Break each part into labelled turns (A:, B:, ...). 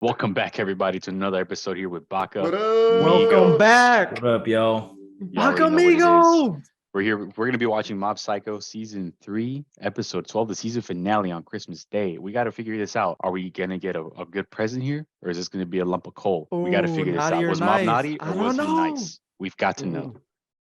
A: Welcome back, everybody, to another episode here with Baka.
B: What up?
C: Welcome back.
D: What up, y'all?
A: You already
C: Baka
A: know what it is.
C: Amigo.
A: We're here. We're gonna be watching Mob Psycho season 3, episode 12, the season finale on Christmas Day. We got to figure this out. Are we gonna get a good present here, or is this gonna be a lump of coal? We got to
C: Ooh,
A: figure this
C: naughty
A: out.
C: or
A: Was
C: nice?
A: Mob naughty
C: I
A: or
C: don't
A: was he
C: know.
A: nice? We've got to know.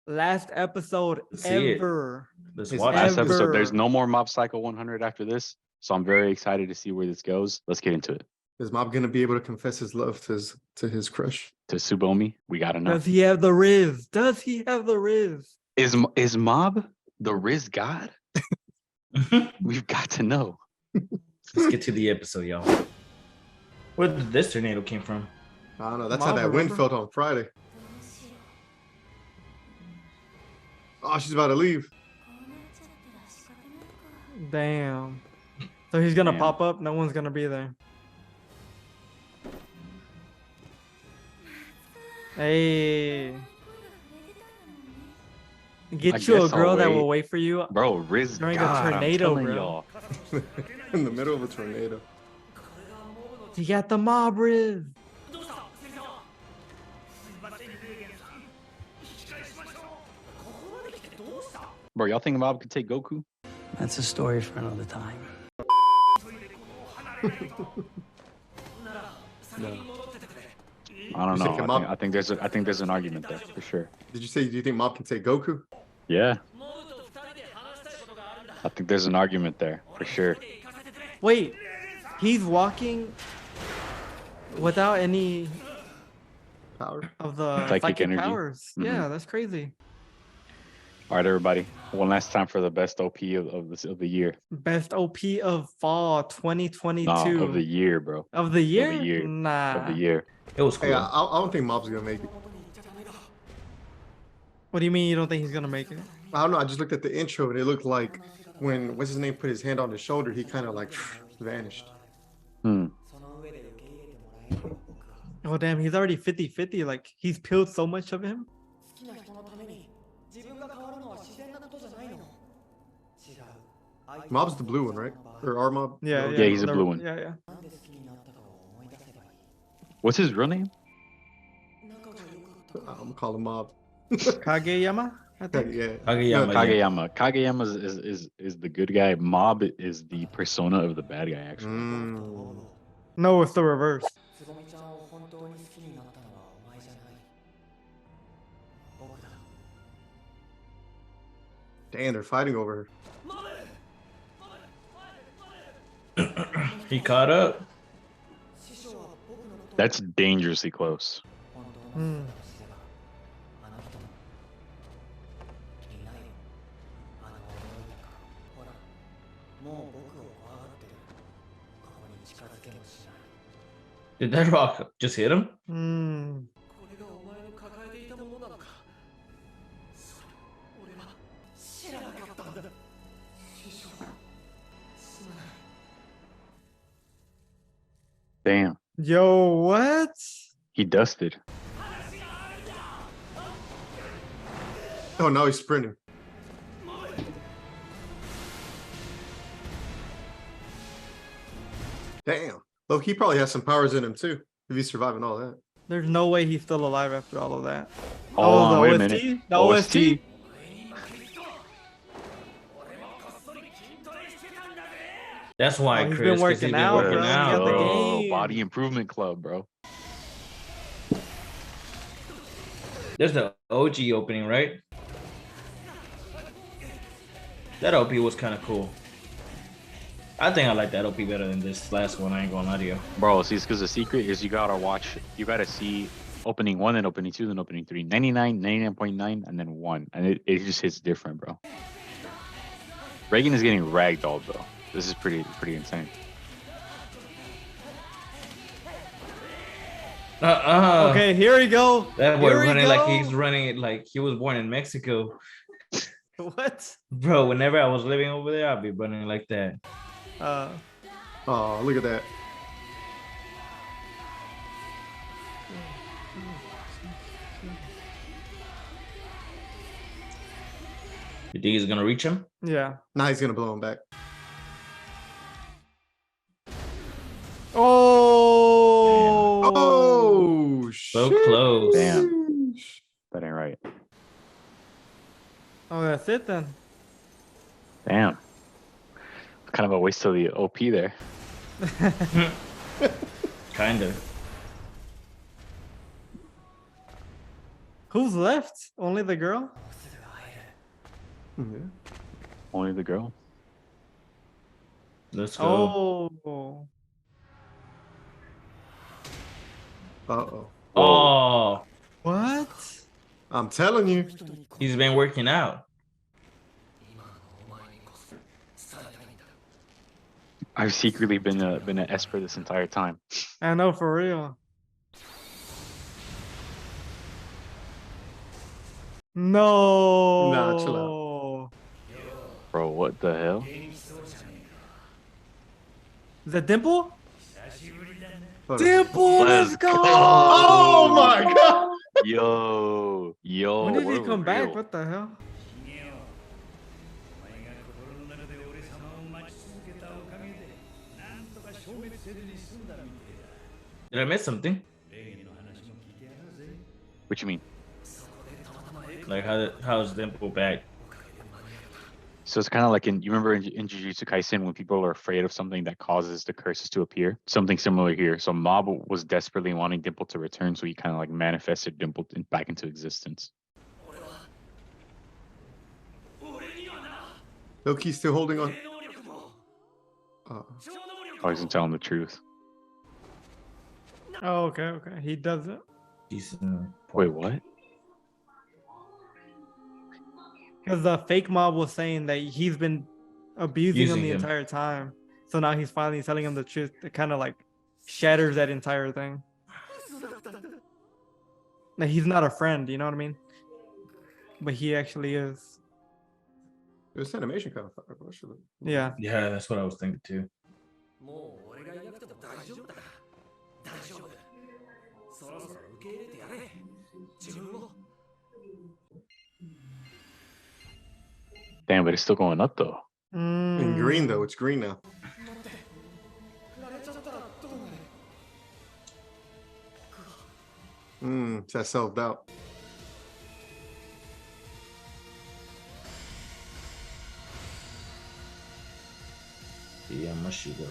C: Last episode
D: Let's see it.
C: ever.
D: Let's
B: His
D: watch
A: Last
D: it.
A: episode. There's
C: Ever.
A: no more Mob Psycho 100 after this, so I'm very excited to see where this goes. Let's get into it.
B: Is Mob gonna be able to confess his love to his crush?
A: To Tsubomi, we gotta know.
C: Does he have the Riz? Does he have the Riz?
A: Is Mob the Riz God? We've got to know.
D: Let's get to the episode, y'all. Where did this tornado came from?
B: I don't know. That's
C: Mob,
B: how that wind
C: remember?
B: felt on Friday. Oh, she's about to leave.
C: Damn. So he's gonna
A: Damn.
C: pop up. No one's gonna be there. Hey. Get
A: I
C: you a
A: guess I'll
C: girl that
A: wait.
C: will wait for you.
A: Bro, Riz
C: During a
A: God,
C: tornado,
A: I'm telling
C: bro.
A: y'all.
B: In the middle of a tornado.
C: He got the mob Riz.
A: Bro, y'all think Mob could take Goku?
E: That's a story for another time.
B: No.
A: I don't
B: You think
A: know.
B: Mob-
A: I think there's an argument there for sure.
B: Did you say? Do you think Mob can take Goku?
A: Yeah. I think there's an argument there for sure.
C: Wait, he's walking without any
B: Power.
C: of the
A: Psychic
C: psychic
A: energy.
C: powers.
A: Mhm.
C: Yeah, that's crazy.
A: All right, everybody. One last time for the best OP of the year.
C: Best OP of fall 2022.
A: No, of the year, bro.
C: Of the year?
A: year.
C: Nah.
A: Of the year.
D: It was cool.
B: Hey, I don't think Mob's gonna make it.
C: What do you mean you don't think he's gonna make it?
B: I don't know. I just looked at the intro and it looked like when what's his name put his hand on his shoulder, he kind of like vanished.
A: Hmm.
C: Oh damn, he's already 50-50. Like he's peeled so much of him.
B: Mob's the blue one, right? Or our Mob?
C: Yeah,
B: No,
C: yeah.
A: he's a blue one.
C: Yeah, yeah.
A: What's his real name?
B: I'm gonna call him Mob.
C: Kageyama? I think.
B: Yeah.
D: Kageyama,
B: No,
D: yeah.
A: Kageyama. Kageyama is the good guy. Mob is the persona of the bad guy, actually.
B: Mm.
C: No, it's the reverse.
B: Damn, they're fighting over her.
D: He caught up.
A: That's dangerously close.
C: Hmm.
D: Did that rock just hit him?
C: Hmm.
A: Damn.
C: Yo, what?
A: He dusted.
B: Oh, now he's sprinting. Damn. Look, he probably has some powers in him too. If he's surviving all that.
C: There's no way he's still alive after all of that.
A: Hold on,
C: the
A: wait a
C: OST?
A: minute.
C: The OST?
D: That's why,
C: Oh, he's been
D: Chris. 'cause
C: working
D: he's been
C: out,
D: working
C: bro. He
D: out,
C: got the
D: bro.
C: game.
A: Body Improvement Club, bro.
D: There's the OG opening, right? That OP was kind of cool. I think I like that OP better than this last one. I ain't gonna lie to you.
A: Bro, see, it's because the secret is you gotta see opening 1, then opening 2, then opening 3. 99, 99.9, and then 1. And it just hits different, bro. Reagan is getting ragdolled, though. This is pretty insane.
C: Okay, here we go.
D: That boy
C: Here we
D: running like
C: go.
D: he's running it like he was born in Mexico.
C: What?
D: Bro, whenever I was living over there, I'd be running like that.
B: Oh, look at that.
D: You think he's gonna reach him?
C: Yeah.
B: Now he's gonna blow him back.
C: Oh,
D: So close.
A: Damn. That ain't right.
C: Oh, that's it then.
A: Damn. Kind of a waste of the OP there.
D: Kind of.
C: Who's left? Only the girl?
B: Yeah.
A: Only the girl.
D: Let's go.
C: Oh.
B: Uh-oh.
D: Oh,
C: What?
B: I'm telling you.
D: he's been working out.
A: I've secretly been an Esper this entire time.
C: I know, for real. No.
B: Nah, chill
A: Bro, what the hell?
C: Is that Dimple?
B: Hold on.
C: Dimple, let's go.
B: Oh my god.
A: Yo.
C: When did he
A: we're
C: come back?
A: real.
C: What the hell?
D: Did I miss something?
A: What you mean?
D: Like how's Dimple back?
A: So it's kind of like you remember in Jujutsu Kaisen when people are afraid of something that causes the curses to appear? Something similar here. So Mob was desperately wanting Dimple to return, so he kind of like manifested Dimple back into existence.
B: Loki's still holding on.
A: I wasn't telling the truth.
C: Oh, okay. He does it.
D: He's
A: Wait, what?
C: Because the fake Mob was saying that he's been abusing him
D: Using
C: the
D: him.
C: entire time. So now he's finally telling him the truth. It kind of like shatters that entire thing. Like he's not a friend, you know what I mean? But he actually is.
B: This animation kind of fire, bro.
C: Yeah.
D: Yeah, that's what I was thinking too.
A: Damn, but it's still going up though.
B: In green though, it's green now. It's that self-doubt.
D: Yeah, Mashigo.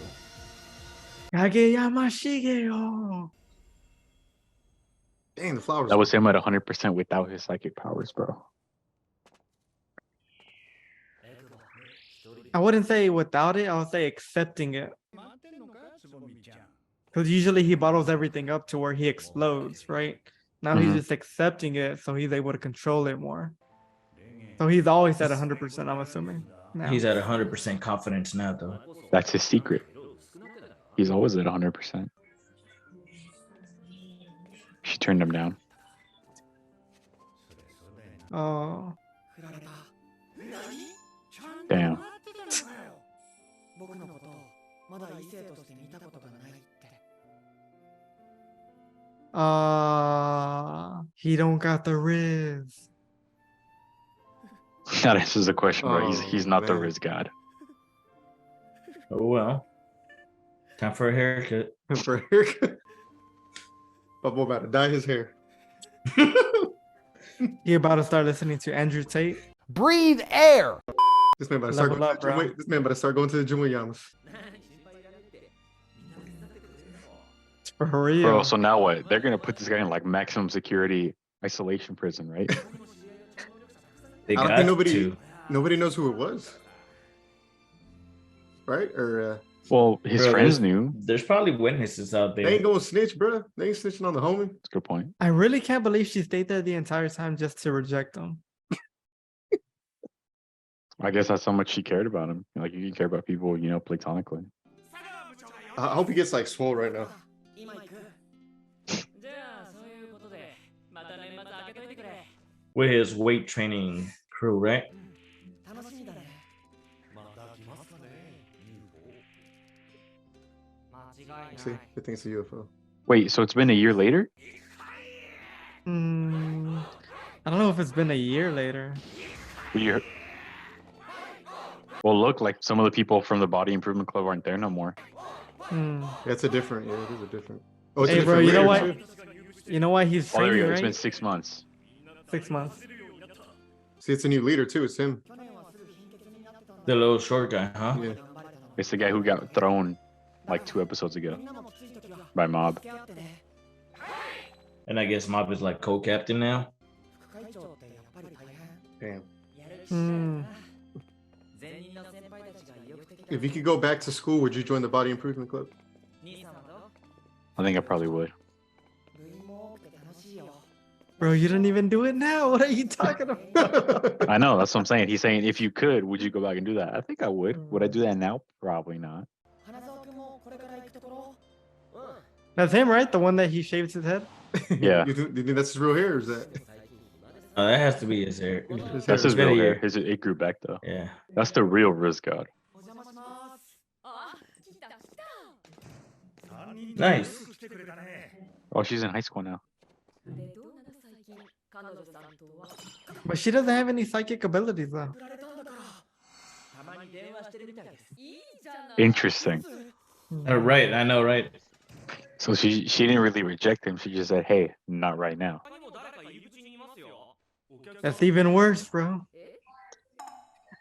C: Kageyama Shigeo.
B: Dang, the flowers.
A: That was him at 100% without his psychic powers, bro.
C: I wouldn't say without it, I would say accepting it. Because usually he bottles everything up to where he explodes, right? Now he's
A: Mhm.
C: just accepting it, so he's able to control it more. So he's always at 100%, I'm assuming. Now.
D: He's at 100% confidence now, though.
A: That's his secret. He's always at 100%. She turned him down.
C: Oh.
A: Damn.
C: He don't got the Riz.
A: That answers the question, bro.
B: Oh,
A: He's not the
B: man.
A: Riz god.
D: Oh well. Time for a haircut.
B: For a haircut. Bubble about to dye his hair.
C: He about to start listening to Andrew Tate.
F: Breathe air.
B: This man about to start
C: Level
B: going
C: up,
B: to the
C: bro.
B: gym. This man about to start going to the gym with Yamas.
C: For real.
A: Bro, so now what? They're gonna put this guy in like maximum security isolation prison, right?
D: They
B: I don't
D: got
B: think nobody
D: to.
B: nobody knows who it was. Right? Or
A: Well, his
D: Bro,
A: friends
D: there's-
A: knew.
D: There's probably witnesses out
B: they
D: there.
B: ain't gonna snitch, bro. They ain't snitching on the homie.
A: That's a good point.
C: I really can't believe she stayed there the entire time just to reject him.
A: I guess that's how much she cared about him. Like you can care about people, you know, platonically.
B: I hope he gets like swole right now.
D: With his weight training crew, right?
B: See, good thing it's a UFO.
A: Wait, so it's been a year later?
C: I don't know if it's been a year later.
A: Well, look, like some of the people from the Body Improvement Club aren't there no more.
C: Hmm.
B: Yeah, it's a different. Yeah, it is a different. Oh, it's
C: Hey,
B: a
C: bro,
B: different
C: you know
B: layer,
C: what?
B: too.
C: You know why he's
A: Oh, there we
C: training,
A: go.
C: right?
A: It's been 6 months.
C: 6 months.
B: See, it's a new leader too. It's him.
D: The little short guy, huh?
B: Yeah.
A: It's the guy who got thrown like 2 episodes ago by Mob.
D: And I guess Mob is like co-captain now.
B: Damn.
C: Hmm.
B: If you could go back to school, would you join the Body Improvement Club?
A: I think I probably would.
C: Bro, you didn't even do it now. What are you talking about?
A: I know. That's what I'm saying. He's saying if you could, would you go back and do that? I think I would. Would I do that now? Probably not.
C: That's him, right? The one that he shaves his head?
A: Yeah.
B: You think that's his real hair, or is that?
D: That has to be his hair.
A: That's his
D: It's been
A: real
D: a
A: hair.
D: year.
A: It grew back though.
D: Yeah.
A: That's the real Riz God.
D: Nice.
A: Oh, she's in high school now.
C: But she doesn't have any psychic abilities, though.
A: Interesting.
D: Right. I know, right?
A: So she didn't really reject him. She just said, "Hey, not right now."
C: That's even worse, bro.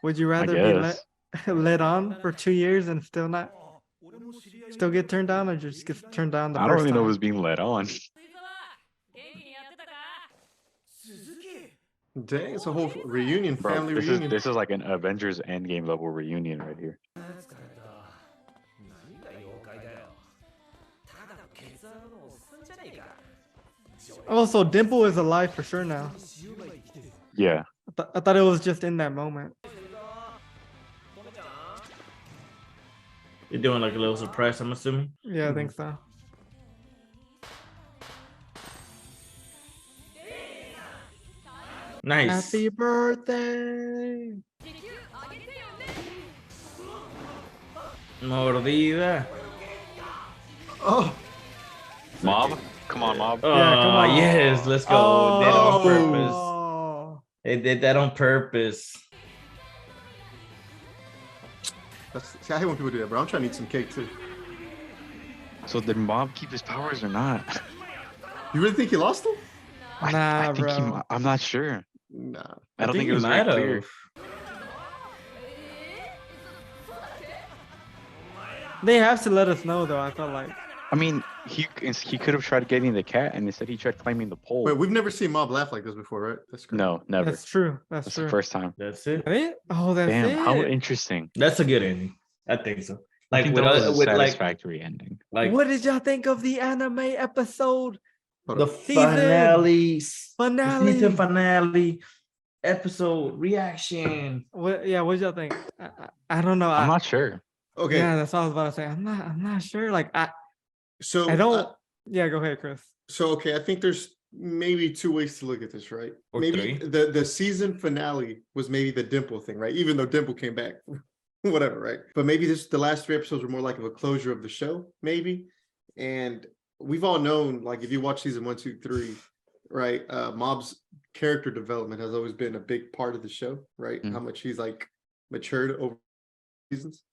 C: Would you
A: I
C: rather be
A: guess.
C: led on for 2 years and still get turned down, or just get turned down the
A: I don't
C: first
A: really know
C: time?
A: who's being led on.
B: Dang, it's a whole reunion,
A: Bro,
B: family
A: this
B: reunion.
A: is like an Avengers Endgame level reunion right here.
C: Also, Dimple is alive for sure now.
A: Yeah.
C: I thought it was just in that moment.
D: You're doing like a little surprise, I'm assuming.
C: Yeah, I think so.
D: Nice.
C: Happy birthday!
D: Mordida.
B: Oh,
A: Mob? Come on, Mob.
D: Oh,
C: Yeah, come on.
D: yes. Let's go. Did it on purpose.
C: Oh.
D: They did that on purpose.
B: see, I hate when people do that, bro. I'm trying to eat some cake too.
A: So did Mob keep his powers or not?
B: You really think he lost them?
C: Nah,
A: I think
C: bro.
A: I'm not sure.
B: Nah.
A: I don't think
D: he
A: it was very
D: might
A: clear.
D: have.
C: They have to let us know, though. I felt like.
A: I mean, he could have tried getting the cat, and instead he tried claiming the pole.
B: Wait, we've never seen Mob laugh like this before, right? That's crazy.
A: No, never.
C: That's true. That's
A: That's
C: true.
A: the first time.
D: That's it.
C: Right? Oh, that's
A: Damn,
C: it.
A: how interesting.
D: That's a good ending. I think so.
A: I
D: Like
A: think
D: with,
A: that was a
D: with like
A: satisfactory ending.
C: What did y'all think of the anime episode
B: Hold
D: the
B: up.
D: finale,
C: finale?
D: season finale, episode reaction.
C: What? Yeah, what did y'all think? I don't know.
A: I'm not sure.
B: Okay,
C: Yeah, that's all I was about to say. I'm not sure. Like
B: so
C: I don't. Yeah, go ahead, Chris.
B: So okay, I think there's maybe two ways to look at this, right?
D: Or
B: maybe
D: three.
B: the season finale was maybe the Dimple thing, right? Even though Dimple came back, whatever, right? But maybe the last 3 episodes were more like of a closure of the show, maybe. And we've all known, like if you watch season 1, 2, 3, right? Mob's character development has always been a big part of the show, right?
A: Mhm.
B: How much he's like matured over seasons.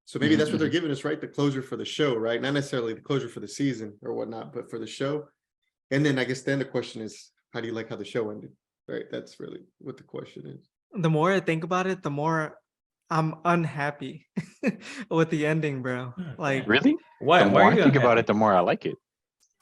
B: So maybe that's what they're giving us, right? The closure for the show, right? Not necessarily the closure for the season or whatnot, but for the show. And then I guess then the question is, how do you like how the show ended? Right? That's really what the question is.
C: The more I think about it, the more I'm unhappy with the ending, bro. Like
A: Really?
D: Why?
A: The
D: Why
A: more
D: are
A: I
D: you
A: think about
D: unhappy?
A: it, the more I like it.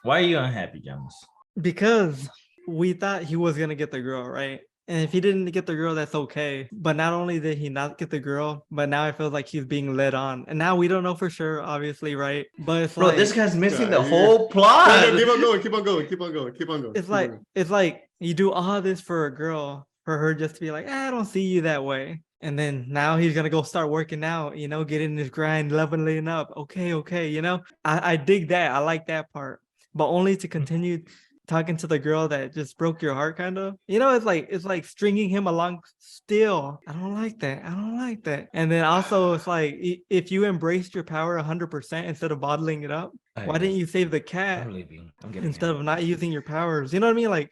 D: Why are you unhappy, Jones?
C: because we thought he was gonna get the girl, right? And if he didn't get the girl, that's okay. But not only did he not get the girl, but now I feel like he's being led on. And now we don't know for sure, obviously, right? But it's
D: Bro,
C: like
D: this guy's missing the
B: Yeah.
D: whole plot.
B: No, keep on going, keep on going, keep on going, keep on going.
C: it's
B: keep on
C: like
B: going.
C: it's like you do all this for a girl, for her just to be like, I don't see you that way. And then now he's gonna go start working out, you know, getting his grind, leveling up. Okay, you know, I dig that. I like that part, but only to continue talking to the girl that just broke your heart, kind of. You know, it's like stringing him along still. I don't like that. I don't like that. And then also, it's like if you embraced your power 100% instead of bottling it up, why didn't you save the cat
D: I'm leaving. I'm getting
C: instead of not using your powers? You know what I mean? Like,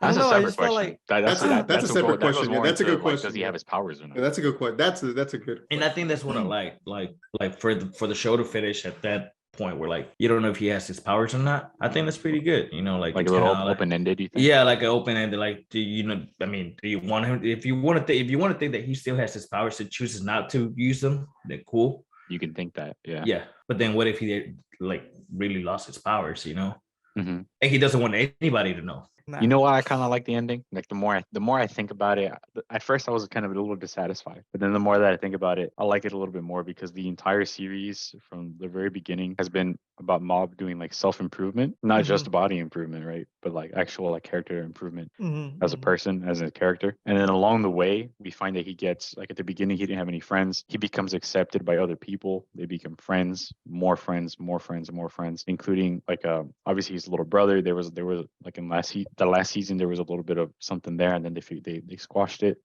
C: I
A: That's
C: don't
A: a
C: know. I
A: separate
C: just felt
A: question.
C: like
B: That's a separate question. Yeah, that's a good question.
A: Does he have his powers or not?
B: Yeah, that's a good question. That's a good
D: And I think that's what I like for the show to finish at point where like you don't know if he has his powers or not. I think that's pretty good. You know, like
A: Like
D: it's
A: a little
D: kinda like-
A: open-ended, you think?
D: yeah, like an open ended. Like, do you know? I mean, do you want him? If you want to, if you want to think that he still has his powers and chooses not to use them, then cool.
A: You can think that, yeah.
D: Yeah, but then what if he like really lost his powers? You know,
A: hmm
D: and he doesn't want anybody to know.
C: Nah.
A: You know why I kind of like the ending? Like the more I think about it, at first I was kind of a little dissatisfied, but then the more that I think about it, I like it a little bit more because the entire series from the very beginning has been about Mob doing like self-improvement, not just body improvement, right? But like actual like character improvement as a person, as a character. And then along the way, we find that he gets like at the beginning he didn't have any friends. He becomes accepted by other people. They become friends, more friends, more friends, more friends, including like obviously his little brother. There was like in the last season there was a little bit of something there, and then they squashed it.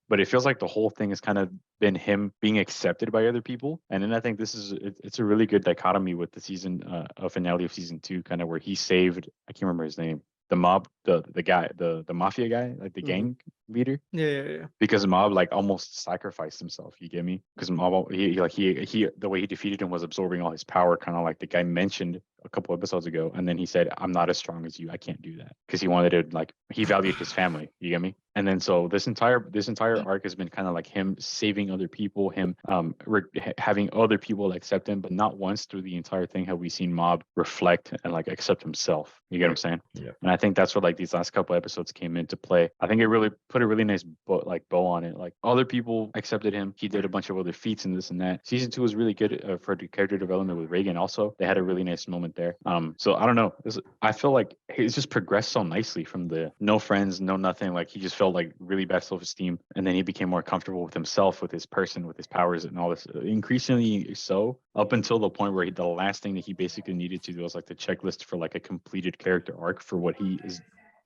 A: But it feels like the whole thing has kind of been him being accepted by other people. And then I think it's a really good dichotomy with the season finale of season 2, kind of where he saved, I can't remember his name, the mob, the guy, the mafia guy, like the gang leader.
C: Yeah.
A: Because Mob like almost sacrificed himself. You get me? Because Mob, he the way he defeated him was absorbing all his power, kind of like the guy mentioned a couple episodes ago. And then he said, "I'm not as strong as you. I can't do that." Because he wanted to like he valued his family. You get me? And then so this entire arc has been kind of like him saving other people, him having other people accept him, but not once through the entire thing have we seen Mob reflect and like accept himself. You get what I'm saying?
D: Yeah.
A: And I think that's where like these last couple episodes came into play. I think it really put a really nice bow on it. Like other people accepted him. He did a bunch of other feats and this and that. Season 2 was really good for the character development with Reagan. Also, they had a really nice moment there. So I don't know. I feel like it's just progressed so nicely from the no friends, no nothing. Like he just felt like really bad self-esteem, and then he became more comfortable with himself, with his person, with his powers, and all this. Increasingly so, up until the point where the last thing that he basically needed to do was like the checklist for like a completed character arc for what he is.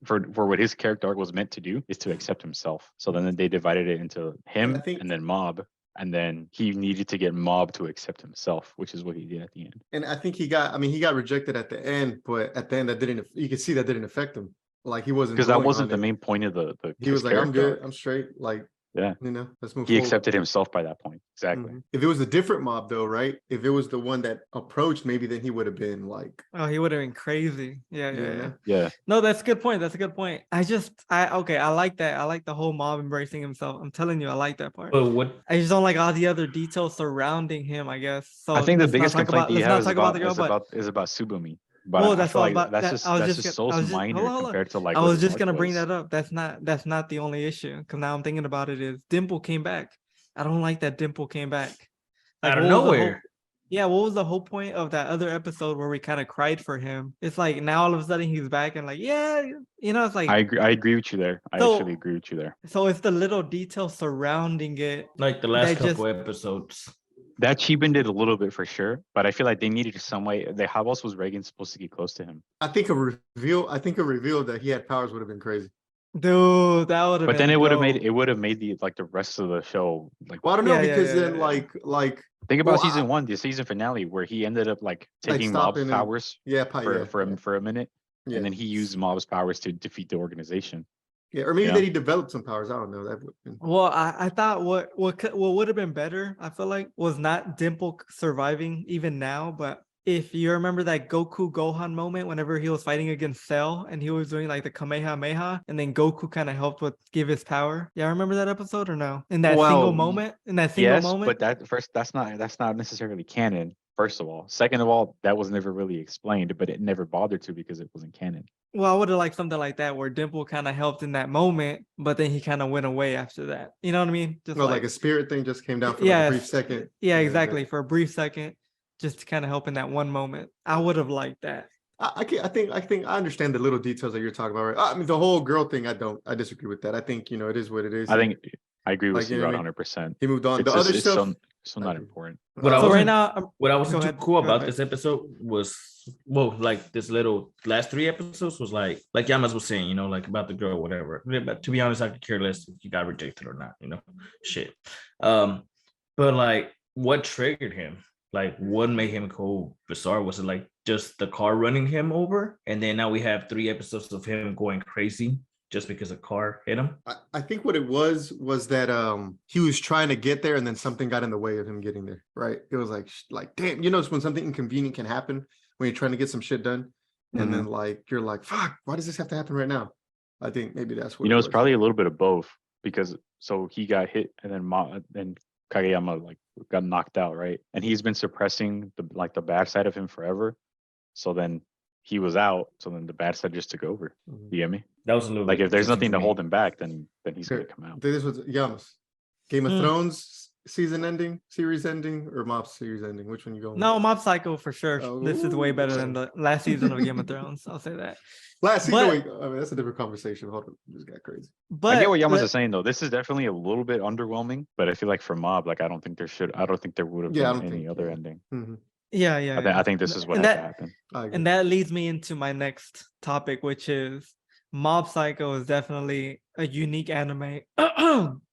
A: For what his character arc was meant to do is to accept himself. So then they divided it into him and then Mob, and then he needed to get Mob to accept himself, which is what he did at the end.
B: And I think he got rejected at the end, but at the end you could see that didn't affect him. Like he wasn't,
A: because that wasn't the main point of the
B: he was like, I'm good,
A: arc.
B: I'm straight. Like,
A: yeah,
B: let's move
A: he
B: forward.
A: accepted himself by that point. Exactly.
B: If it was a different Mob though, right? If it was the one that approached, maybe then he would have been like,
C: Oh, he would have been crazy. Yeah.
A: Yeah.
C: No, that's a good point. That's a good point. I like that. I like the whole Mob embracing himself. I'm telling you, I like that part.
D: But what
C: I just don't like all the other details surrounding him, I guess. So
A: I think the
C: let's not
A: biggest
C: talk
A: complaint
C: about-
A: you
C: let's
A: have
C: not talk about the girl,
A: is about Subumi. But
C: Well,
A: I
C: that's
A: feel
C: all
A: like
C: about
A: that's
C: that.
A: just
C: I was
A: that's
C: just
A: just
C: gonna-
A: so
C: I was just-
A: minor
C: hold on.
A: compared to like.
C: I
A: what
C: was
A: his
C: just
A: arc
C: gonna bring
A: was.
C: that up. That's not the only issue. Because now I'm thinking about it is Dimple came back. I don't like that Dimple came back.
D: out of
C: what was the whole-
D: nowhere.
C: Yeah, what was the whole point of that other episode where we kind of cried for him? It's like now all of a sudden he's back and like, yeah, it's like
A: I agree with you there. I
C: So-
A: actually agree with you there.
C: so it's the little details surrounding it.
D: Like the last
C: They
D: couple
C: just-
D: episodes.
A: That cheapened it a little bit for sure, but I feel like they needed some way. How else was Reagan supposed to get close to him?
B: I think a reveal that he had powers would have been crazy.
C: Dude, that would have
A: But
C: been
A: then it would have
C: dope.
A: made the rest of the show like.
B: Well, I don't know,
C: Yeah,
B: because
C: yeah,
B: then
C: yeah.
B: like
A: Think about
B: well,
A: season 1, the season finale, where he ended up like taking Mob's
B: stopping him.
A: powers for
B: yeah,
A: a minute,
B: yeah.
A: and then he used Mob's powers to defeat the organization.
B: Yeah, or maybe
A: Yeah.
B: that he developed some powers. I don't know. That would have been...
C: Well, I thought what would have been better, I feel like, was not Dimple surviving even now, but if you remember that Goku Gohan moment whenever he was fighting against Cell and he was doing like the Kamehameha and then Goku kind of helped give his power. Yeah, remember that episode or no? In that single
A: Well,
C: moment? In that single
A: Yes,
C: moment?
A: but that's not necessarily canon. First of all, second of all, that was never really explained, but it never bothered to because it wasn't canon.
C: Well, I would have liked something like that where Dimple kind of helped in that moment, but then he kind of went away after that. You know what I mean? Just
B: No, like a spirit thing just came down for like
C: Yes.
B: a brief second.
C: yeah, exactly. For a brief second, just to kind of help in that one moment. I would have liked that.
B: I think I understand the little details that you're talking about. Right? I mean, the whole girl thing, I disagree with that. I think it is what it is.
A: I think I agree with
B: Like, you
A: you
B: know
A: on
B: what I mean?
A: 100%.
B: he moved on.
A: It's
B: The
A: just,
B: other
A: it's
B: stuff.
A: so not important.
D: What I
C: So
D: wasn't-
C: right now,
D: What I wasn't
C: Go
D: too
C: ahead,
D: cool
C: go
D: about
C: ahead.
D: this episode was, well, like this little last 3 episodes was like Yamas was saying, like about the girl, whatever. But to be honest, I could care less if you got rejected or not, shit. But like, what triggered him? Like, what made him go bizarre? Was it like just the car running him over? And then now we have 3 episodes of him going crazy just because a car hit him.
B: I think what it was that he was trying to get there and then something got in the way of him getting there, right? It was like damn, you know, it's when something inconvenient can happen when you're trying to get some shit done, and then like you're like, fuck, why does this have to happen right now? I think maybe that's what
A: You know,
B: it
A: it's
B: was.
A: probably a little bit of both because so he got hit and then Kageyama like got knocked out, right? And he's been suppressing the bad side of him forever. So then he was out. So then the bad side just took over.
B: Mhm.
A: You get me?
D: That was a little
A: Like
D: bit
A: if there's
D: confusing
A: nothing to
D: me.
A: hold him back, then he's
B: Here,
A: gonna come out.
B: this was Yamas. Game of
C: Hmm.
B: Thrones season ending, series ending, or Mob series ending? Which one you going?
C: No,
B: with?
C: Mob Psycho for sure. This is way
B: Oh,
C: better than
B: okay.
C: the last season of Game of Thrones. I'll say that.
B: Last season.
C: But-
B: Wait, I mean, that's a different conversation. Hold on, this got crazy.
C: But
A: I get what Yamas
C: let-
A: is saying though. This is definitely a little bit underwhelming, but I feel like for Mob, like I don't think there would have
B: Yeah, I
A: been
B: don't
A: any
B: think-
A: other
B: yeah.
A: ending.
B: Mhm.
C: yeah.
A: I think this is what
C: And
A: had to
C: that
A: happen.
B: I agree.
C: and that leads me into my next topic, which is Mob Psycho is definitely a unique anime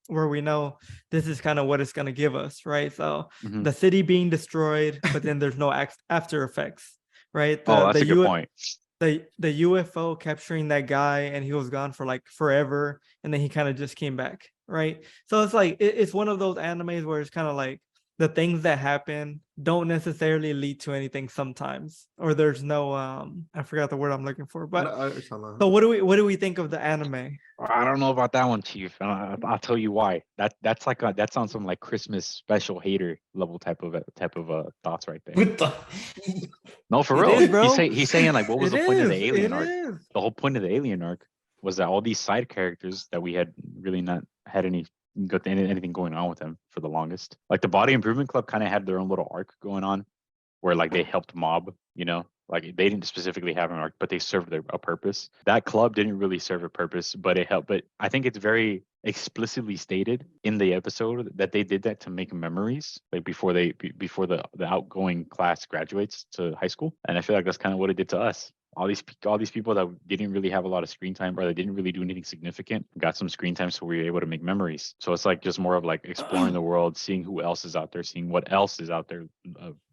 C: where we know this is kind of what it's gonna give us, right? So
A: Mhm.
C: the city being destroyed, but then there's no after effects, right?
A: Oh, that's a good
C: U-
A: point.
C: the UFO capturing that guy and he was gone for like forever and then he kind of just came back, right? So it's like it's one of those animes where it's kind of like the things that happen don't necessarily lead to anything sometimes, or there's no I forgot the word I'm looking for, but so what do we think of the anime?
A: I don't know about that one, Chief. And I'll tell you why. That sounds some like Christmas special hater level type of thoughts right there.
D: What the?
A: No, for
C: It
A: real.
C: is, bro.
A: He's saying like, what was
C: It
A: the point of the
C: is,
A: alien
C: it
A: arc?
C: is.
A: The whole point of the alien arc was that all these side characters that we had really not had anything going on with them for the longest. Like the Body Improvement Club kind of had their own little arc going on, where like they helped Mob. You know, like they didn't specifically have an arc, but they served a purpose. That club didn't really serve a purpose, but it helped. But I think it's very explicitly stated in the episode that they did that to make memories, like before the outgoing class graduates to high school. And I feel like that's kind of what it did to us. All these people that didn't really have a lot of screen time, or they didn't really do anything significant, got some screen time, so we were able to make memories. So it's like just more of like exploring the world, seeing who else is out there, seeing what else is out there,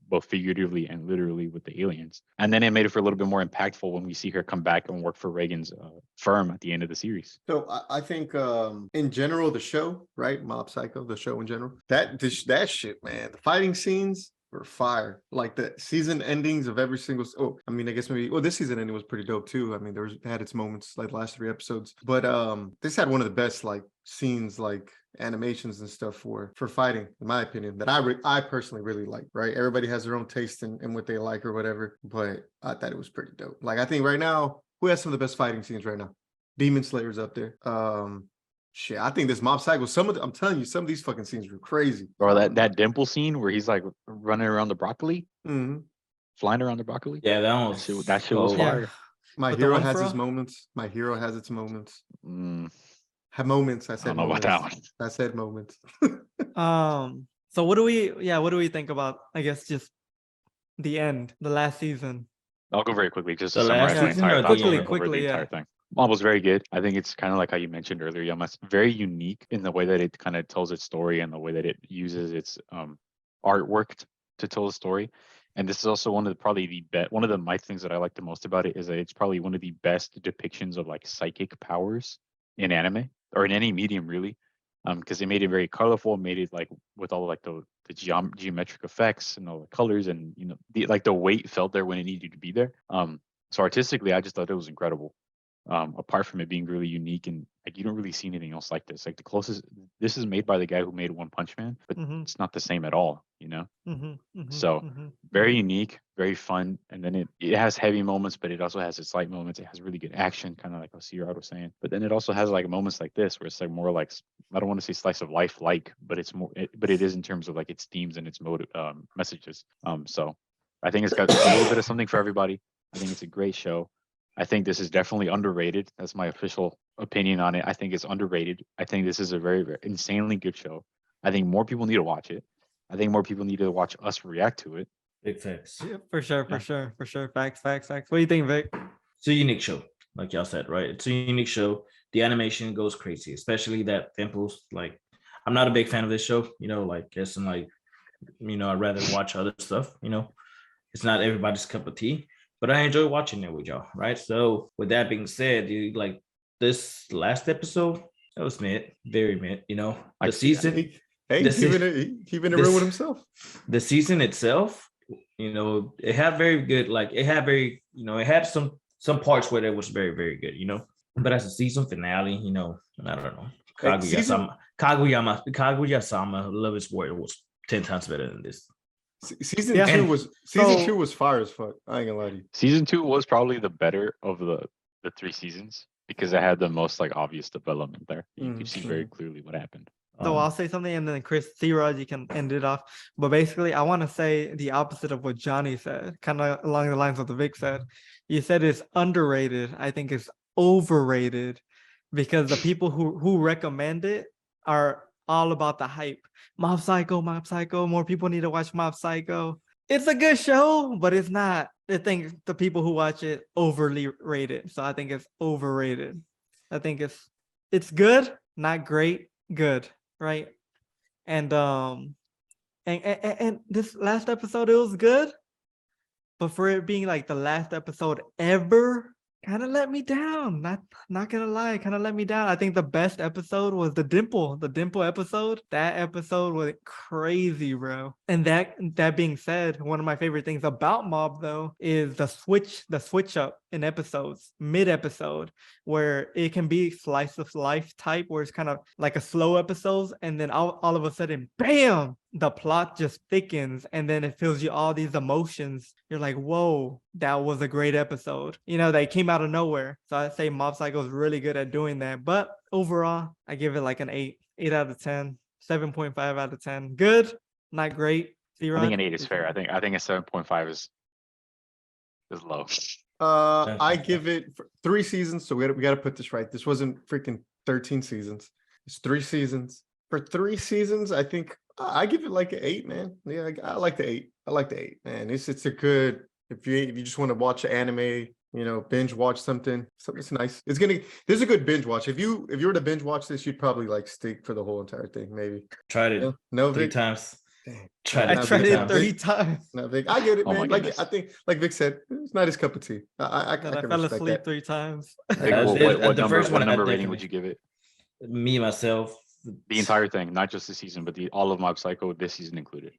A: both figuratively and literally with the aliens. And then it made it for a little bit more impactful when we see her come back and work for Reagan's firm at the end of the series.
B: So I think in general, the show, right? Mob Psycho, the show in general, that shit, man, the fighting scenes were fire. Like the season endings of every single. Oh, I mean, I guess this season ending was pretty dope too. I mean, had its moments, like the last 3 episodes, but this had one of the best like scenes, like animations and stuff for fighting, in my opinion, that I personally really like. Right, everybody has their own taste in what they like or whatever, but I thought it was pretty dope. Like I think right now, who has some of the best fighting scenes right now? Demon Slayer's up there. Shit, I think this Mob Psycho, I'm telling you, some of these fucking scenes were crazy.
A: Or that Dimple scene where he's like running around the broccoli,
B: Mm-hmm.
A: flying around the broccoli.
D: Yeah, that was
A: That shit was
D: so-
A: fire.
B: My
C: With the
B: Hero
C: one
B: has
C: for
B: its
C: all?
B: moments. My Hero has its moments.
A: Mm,
B: Have moments. I
A: I
B: said
A: don't know about
B: moments.
A: that one.
B: I said moments.
C: So what do we think about, I guess, just the end, the last season?
A: I'll go very quickly just to
D: The last
A: summarize my
D: season
A: entire
D: or the
A: thoughts
D: end?
A: over
C: Quickly,
A: the
C: yeah.
A: entire thing. Mob was very good. I think it's kind of like how you mentioned earlier, Yamas. Very unique in the way that it kind of tells its story and the way that it uses its artwork to tell the story. And this is also one of my things that I like the most about it is that it's probably one of the best depictions of like psychic powers in anime or in any medium really. Because they made it very colorful, made it like with all like the geometric effects and all the colors, and you know the weight felt there when it needed to be there. So artistically, I just thought it was incredible. Apart from it being really unique and like you don't really see anything else like this. Like the closest, this is made by the guy who made One Punch Man, but
C: Mhm.
A: it's not the same at all, you know.
C: Mm-hmm.
A: So very unique, very fun, and then it has heavy moments, but it also has its light moments. It has really good action, kind of like Osirad was saying. But then it also has like moments like this where it's like more like I don't want to say slice of life like, but it's more, but it is in terms of like its themes and its messages. So I think it's got a little bit of something for everybody. I think it's a great show. I think this is definitely underrated. That's my official opinion on it. I think it's underrated. I think this is a very, very insanely good show. I think more people need to watch it. I think more people need to watch us react to it.
D: Big facts.
C: Yeah, for sure. Facts. What do you think, Vic?
D: It's a unique show, like y'all said, right? It's a unique show. The animation goes crazy, especially that Dimples. Like, I'm not a big fan of this show, you know, like, guess I'm like, you know, I'd rather watch other stuff, you know. It's not everybody's cup of tea, but I enjoy watching it with y'all, right? So with that being said, you like this last episode, that was mid, very mid. You know,
A: I
D: the
A: can see that.
D: season,
B: Hey,
D: This
B: he
D: is-
B: been in a
D: this-
B: room with himself.
D: the season itself, you know, it had very good, like it had very, you know, it had some parts where it was very, very good, you know. But as a season finale, you know, I don't know.
B: Hey, season-
D: Kaguya-sama, Love is War was 10 times better than this.
B: Season
C: Yeah.
B: two was season
C: So-
B: two was fire as fuck. I ain't gonna lie to you.
A: Season 2 was probably the better of the 3 seasons because it had the most like obvious development there. You could see very clearly what happened.
C: So
D: Um,
C: I'll say something and then Chris C-Rod, you can end it off. But basically, I want to say the opposite of what Johnny said, kind of along the lines of what Vic said. You said it's underrated. I think it's overrated because the people who recommend it are all about the hype. Mob Psycho, Mob Psycho. More people need to watch Mob Psycho. It's a good show, but it's not. I think the people who watch it overly rate it. So I think it's overrated. I think it's good, not great, good, right? And and this last episode, it was good, but for it being like the last episode ever, kind of let me down. Not gonna lie, kind of let me down. I think the best episode was the Dimple episode. That episode was crazy, bro. And that being said, one of my favorite things about Mob though is the switch up in episodes, mid episode, where it can be slice of life type, where it's kind of like a slow episodes, and then all of a sudden, bam, the plot just thickens, and then it fills you all these emotions. You're like, whoa, that was a great episode. You know, they came out of nowhere. So I'd say Mob Psycho is really good at doing that. But overall, I give it like an 8 out of 10, 7.5 out of 10. Good, not great.
A: I think an 8 is fair. I think a 7.5 is low.
B: I give it 3 seasons. So we got to put this right. This wasn't freaking 13 seasons. It's 3 seasons. For 3 seasons, I think I give it like an 8, man. Yeah, I like the 8. I like the 8, man. It's a good, if you just want to watch an anime, you know, binge watch something it's nice. This is a good binge watch. If you were to binge watch this, you'd probably like stick for the whole entire thing, maybe.
D: tried it
B: No,
D: 3
B: Vic?
D: times.
B: Dang.
D: Tried
C: I
D: it
B: Now,
C: tried
B: Vic,
C: it
B: now,
C: 3
B: Vic.
C: times.
B: No, Vic. I get it,
A: Oh my
B: man. Like
A: goodness.
B: I think, like Vic said, it's not his cup of tea. I
C: Then I
B: can
C: fell
B: respect
C: asleep
B: that.
C: 3 times.
A: Like,
D: Uh,
A: what,
D: the-
A: what, what
D: the
A: number,
D: first one
A: what
D: I
A: number rating
D: definitely-
A: would you give it?
D: Me myself,
A: The entire thing, not just the season, but all of Mob Psycho this season included.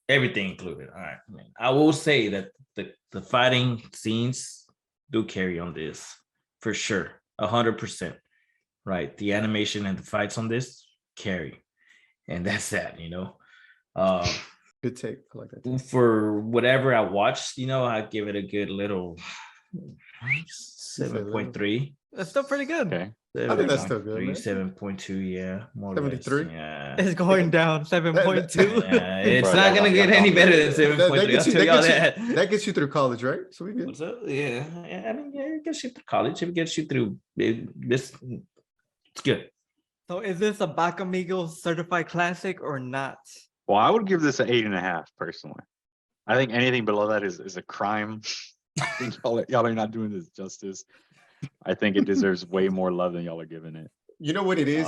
D: everything included. All right, man. I will say that the fighting scenes do carry on this for sure, 100%. Right, the animation and the fights on this carry, and that's that. You know,
B: Good take. I like that. Take.
D: for whatever I watched, you know, I give it a good little 7.3.
C: That's still pretty good.
A: Okay.
B: I think that's still good, man.
D: 7.2, yeah, more or less,
B: 73?
D: yeah.
C: It's going down 7.2.
D: Yeah, it's
A: Bro,
D: not gonna get any better than 7.3.
B: gets
D: I'll
B: you-
D: tell y'all
B: that
D: that.
B: That gets you through college, right? So we good.
D: What's up? Yeah, I mean, yeah, it gets you through college. It gets you through this. It's good.
C: So is this a Bakamigos certified classic or not?
A: Well, I would give this an 8.5 personally. I think anything below that is a crime. I think y'all are not doing this justice. I think it deserves way more love than y'all are giving it.
B: You know what it is?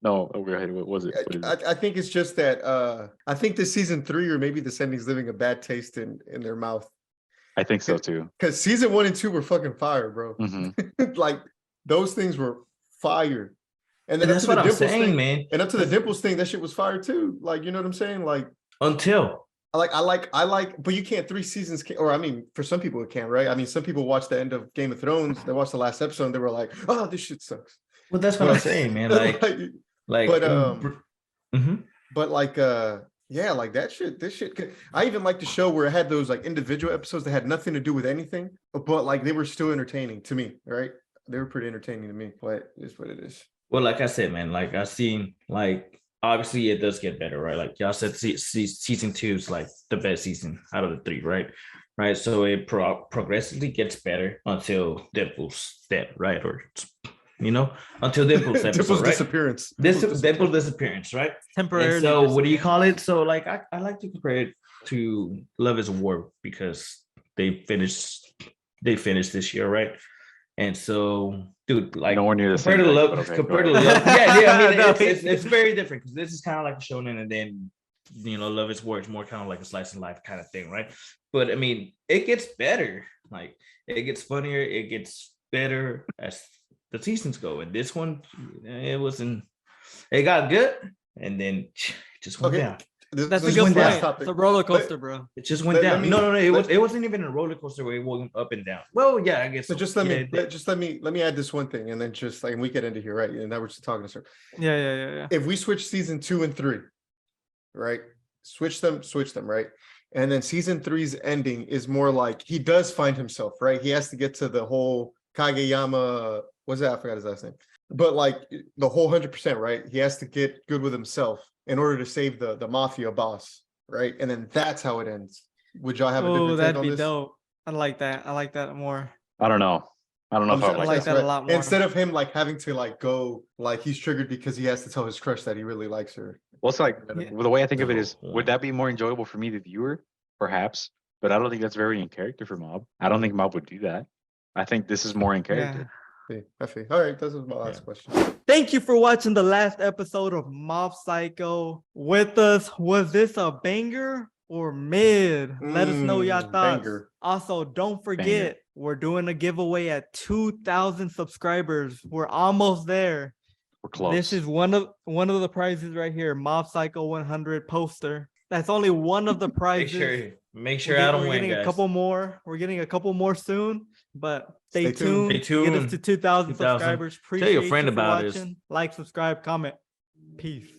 A: No, go ahead. What was it? What is it?
B: I think it's just that I think this season 3 or maybe the ending's leaving a bad taste in their mouth.
A: I think so too.
B: Because season 1 and 2 were fucking fire, bro.
A: Mhm.
B: Like those things were fire. And then
D: And that's
B: up to
D: what
B: the
D: I'm
B: Dimples
D: saying,
B: thing,
D: man.
B: and up to the Dimples thing, that shit was fire too. Like, you know what I'm saying? Like,
D: Until
B: I like, but you can't 3 seasons, or I mean, for some people it can, right? I mean, some people watch the end of Game of Thrones, they watched the last episode, and they were like, "Oh, this shit sucks."
D: well, that's what
B: But-
D: I'm saying, man. Like,
B: but
D: mhm.
B: but like, yeah, like that shit. This shit. I even like the show where it had those like individual episodes that had nothing to do with anything, but like they were still entertaining to me, right? They were pretty entertaining to me. But it's what it is.
D: Well, like I said, man, like I've seen, like obviously it does get better, right? Like y'all said, season 2 is like the best season out of the 3, right? Right. So it progressively gets better until Dimple's dead, right? Or you know, until Dimple's episode,
B: Dimple's
D: right?
B: disappearance.
D: Dimple's disappearance, right?
C: Temporarily.
D: And so what do you call it? So like I like to compare it to Love is War because they finished this year, right? And so, dude, like
A: Nowhere near the
D: compared
A: same
D: to
A: thing,
D: love,
A: but okay,
D: compared
A: go
D: to
A: ahead.
D: love, yeah. I mean,
C: No,
D: it's very different because this is kind of like a shonen, and then you know, Love is War is more kind of like a slice of life kind of thing, right? But I mean, it gets better. Like it gets funnier, it gets better as the seasons go. And this one, it wasn't. It got good, and then it just went
B: Okay.
D: down.
C: That's a
B: This
C: good
B: is the last
C: point.
B: topic.
C: It's a roller coaster, bro.
D: It just went
B: Let
D: down.
B: me-
D: No.
B: let-
D: It wasn't even a roller coaster where it went up and down. Well, yeah, I guess.
B: So
D: so.
B: just let
D: Yeah,
B: me
D: it did.
B: let me add this one thing, and then just like we get into here, right? And now we're just talking to sir.
C: Yeah.
B: If we switch season 2 and 3, right? Switch them, right? And then season 3's ending is more like he does find himself, right? He has to get to the whole Kageyama. What's that? I forgot his last name. But like the whole 100%, right? He has to get good with himself in order to save the mafia boss, right? And then that's how it ends. Would y'all have a
C: Oh,
B: different take
C: that'd
B: on
C: be
B: this?
C: dope. I like that. I like that more.
A: I don't know. I don't know if I
B: I'm
A: would
C: I
A: like
C: like
A: that.
C: that a lot more.
B: Instead of him like having to like go like he's triggered because he has to tell his crush that he really likes her.
A: Well, it's like
C: Yeah.
A: well, the way I think of it is,
D: Yeah.
A: would that be more enjoyable for me, the viewer? Perhaps, but I don't think that's very in character for Mob. I don't think Mob would do that. I think this is more in character.
B: See, I see. All right, this is my last
D: Yeah.
B: question.
C: Thank you for watching the last episode of Mob Psycho with us. Was this a banger or mid? Let us know your thoughts.
B: Banger.
C: Also, don't forget, we're doing a giveaway at 2,000 subscribers. We're almost there.
A: We're close.
C: This is one of the prizes right here. Mob Psycho 100 poster. That's only one of the
D: Make
C: prizes.
D: sure I don't
C: we're
D: win,
C: getting
D: guys.
C: a couple more. We're getting a couple more soon, but stay,
B: Stay tuned.
C: tuned.
D: Stay
C: Get us
D: tuned.
C: to 2,000
D: 2,000.
C: subscribers.
D: Tell your
C: Appreciate
D: friend
C: you for
D: about us.
C: watching. Like, subscribe, comment. Peace.